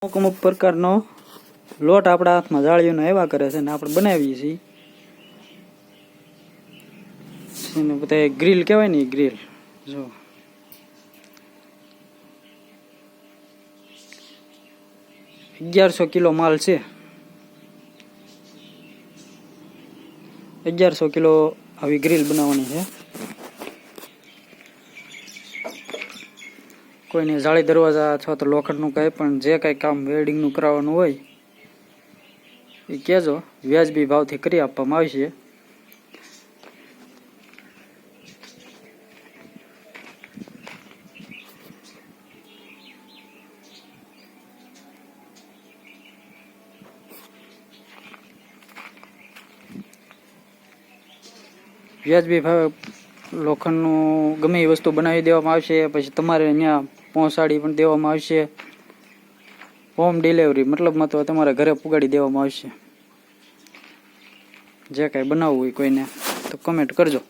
અમુક અમુક પ્રકારનો લોટ આપણા હાથમાં જાળીઓનો એવા કરે છે ને આપણે બનાવીએ છીએ એને બધા ગ્રીલ કહેવાય ને, ગ્રીલ. જો 1100 કિલો માલ છે. 1100 કિલો આવી ગ્રીલ બનાવવાની છે. કોઈને જાળી દરવાજા અથવા તો લોખંડનું કંઈ પણ જે કંઈ કામ વેલ્ડિંગનું કરાવવાનું હોય એ કહેજો, વ્યાજબી ભાવથી કરી આપવામાં આવશે. વ્યાજબી ભાવે લોખંડનું ગમે એ વસ્તુ બનાવી દેવામાં આવશે. પછી તમારે ત્યાં પહોંચાડી પણ દેવામાં આવશે. હોમ ડિલિવરી મતલબમાં તો તમારા ઘરે પુગાડી દેવામાં આવશે. જે કાંઈ બનાવવું હોય કોઈને તો કમેન્ટ કરજો.